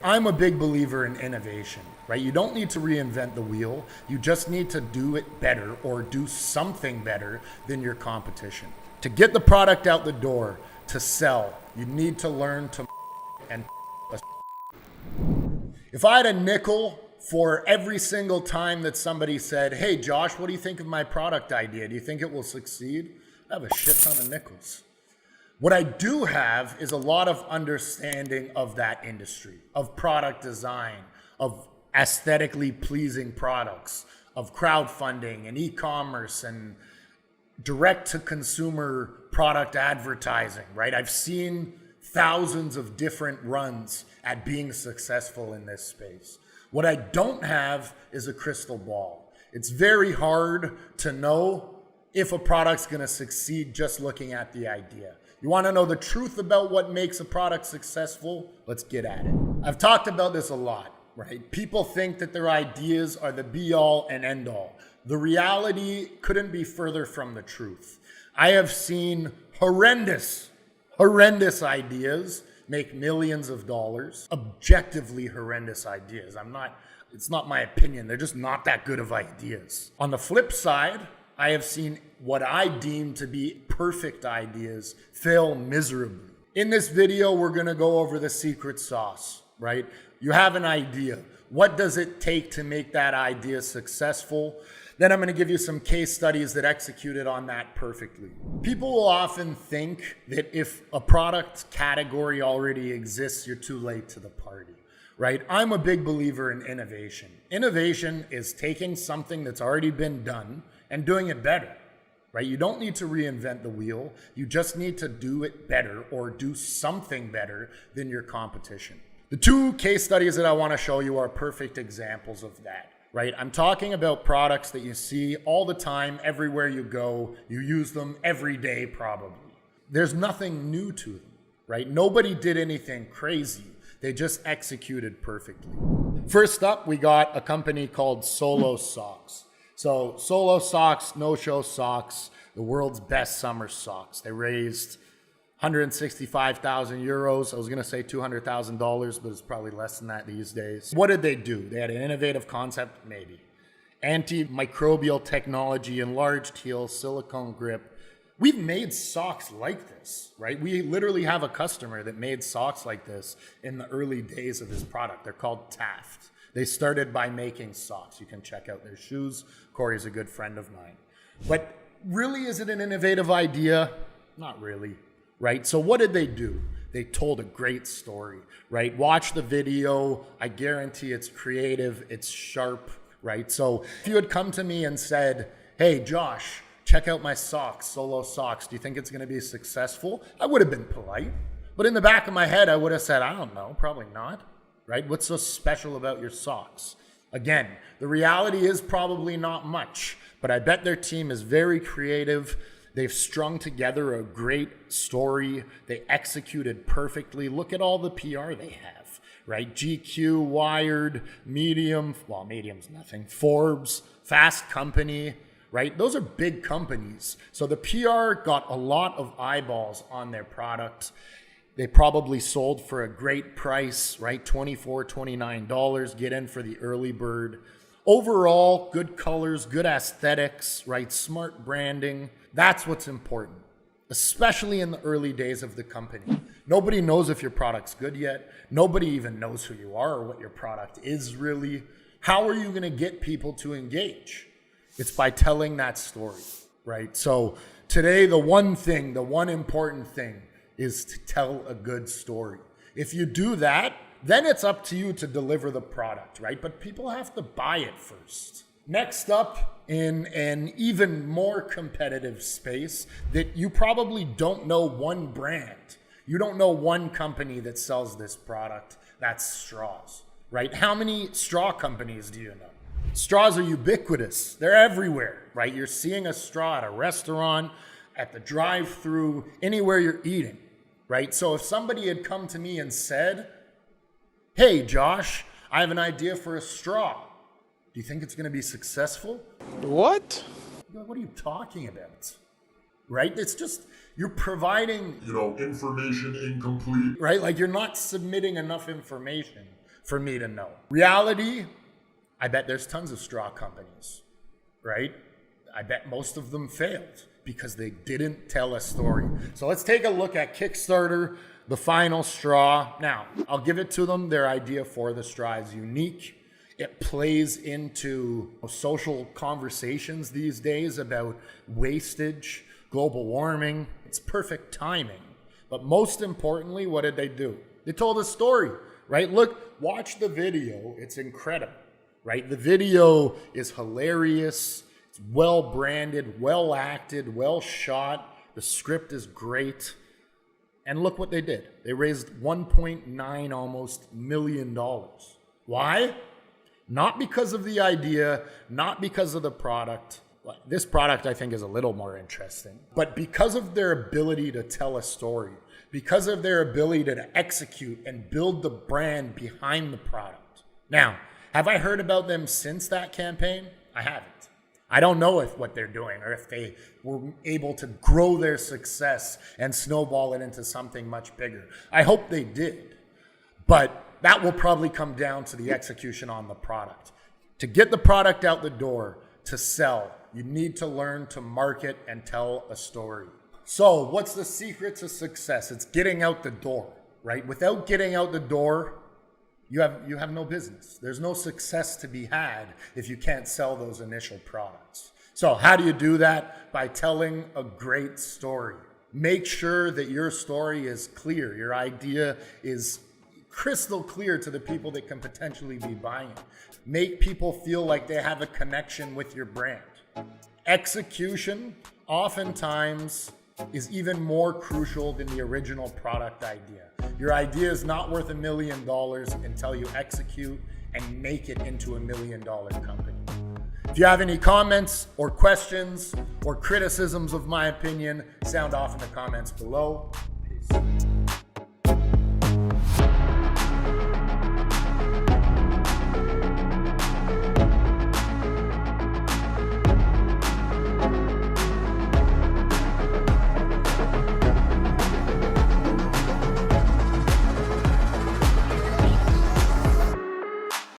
I'm a big believer in innovation, right? You don't need to reinvent the wheel. You just need to do it better or do something better than your competition. To get the product out the door, to sell, you need to learn to and if I had a nickel for every single time that somebody said, hey, Josh, what do you think of my product idea? Do you think it will succeed? I have a shit ton of nickels. What I do have is a lot of understanding of that industry, of product design, of aesthetically pleasing products, of crowdfunding and e-commerce and direct-to-consumer product advertising, right? I've seen thousands of different runs at being successful in this space. What I don't have is a crystal ball. It's very hard to know if a product's gonna succeed just looking at the idea. You wanna know the truth about what makes a product successful? Let's get at it. I've talked about this a lot, right? People think that their ideas are the be all and end all. The reality couldn't be further from the truth. I have seen horrendous ideas make millions of dollars. Objectively horrendous ideas. It's not my opinion. They're just not that good of ideas. On the flip side, I have seen what I deem to be perfect ideas fail miserably. In this video, we're gonna go over the secret sauce, right? You have an idea. What does it take to make that idea successful? Then I'm gonna give you some case studies that executed on that perfectly. People will often think that if a product category already exists, you're too late to the party, right? I'm a big believer in innovation. Innovation is taking something that's already been done and doing it better, right? You don't need to reinvent the wheel. You just need to do it better or do something better than your competition. The two case studies that I wanna show you are perfect examples of that. Right? I'm talking about products that you see all the time, everywhere you go. You use them every day, probably. There's nothing new to them, right? Nobody did anything crazy. They just executed perfectly. First up, we got a company called Solo Socks. So Solo Socks, no-show socks, the world's best summer socks. They raised 165,000 euros. I was gonna say $200,000, but it's probably less than that these days. What did they do? They had an innovative concept, maybe. Antimicrobial technology, enlarged heel, silicone grip. We've made socks like this, right? We literally have a customer that made socks like this in the early days of this product. They're called Taft. They started by making socks. You can check out their shoes. Corey's a good friend of mine. But really, is it an innovative idea? Not really. Right? So what did they do? They told a great story, right? Watch the video. I guarantee it's creative, it's sharp, right? So if you had come to me and said, hey, Josh, check out my socks, Solo Socks. Do you think it's going to be successful? I would have been polite. But in the back of my head, I would have said, I don't know, probably not, right? What's so special about your socks? Again, the reality is probably not much, but I bet their team is very creative. They've strung together a great story. They executed perfectly. Look at all the PR they have, right? GQ, Wired, Medium, well, Medium's nothing, Forbes, Fast Company, right? Those are big companies. So the PR got a lot of eyeballs on their product. They probably sold for a great price, right? $24, $29, get in for the early bird. Overall, good colors, good aesthetics, right? Smart branding. That's what's important, especially in the early days of the company. Nobody knows if your product's good yet. Nobody even knows who you are or what your product is really. How are you going to get people to engage? It's by telling that story, right? So today, the one important thing is to tell a good story. If you do that, then it's up to you to deliver the product, right? But people have to buy it first. Next up, in an even more competitive space that you probably don't know one brand. You don't know one company that sells this product. That's straws, right? How many straw companies do you know? Straws are ubiquitous. They're everywhere, right? You're seeing a straw at a restaurant, at the drive-thru, anywhere you're eating, right? So if somebody had come to me and said, hey, Josh, I have an idea for a straw. Do you think it's going to be successful? What? What are you talking about? Right? It's just, you're providing, information incomplete. right? Like you're not submitting enough information for me to know. Reality, I bet there's tons of straw companies, right? I bet most of them failed because they didn't tell a story. So let's take a look at Kickstarter, the final straw. Now, I'll give it to them. Their idea for the straw is unique. It plays into social conversations these days about wastage, global warming. It's perfect timing. But most importantly, what did they do? They told a story, right? Look, watch the video. It's incredible, right? The video is hilarious. It's well branded, well acted, well shot. The script is great. And look what they did. They raised $1.9 almost million. Why? Not because of the idea, not because of the product. This product, I think, is a little more interesting. But because of their ability to tell a story, because of their ability to execute and build the brand behind the product. Now, have I heard about them since that campaign? I haven't. I don't know what they're doing or if they were able to grow their success and snowball it into something much bigger. I hope they did. But that will probably come down to the execution on the product. To get the product out the door, to sell, you need to learn to market and tell a story. So what's the secret to success? It's getting out the door, right? Without getting out the door, you have no business. There's no success to be had if you can't sell those initial products. So how do you do that? By telling a great story. Make sure that your story is clear. Your idea is crystal clear to the people that can potentially be buying it. Make people feel like they have a connection with your brand. Execution oftentimes is even more crucial than the original product idea. Your idea is not worth $1 million until you execute and make it into $1 million company. If you have any comments or questions or criticisms of my opinion, sound off in the comments below.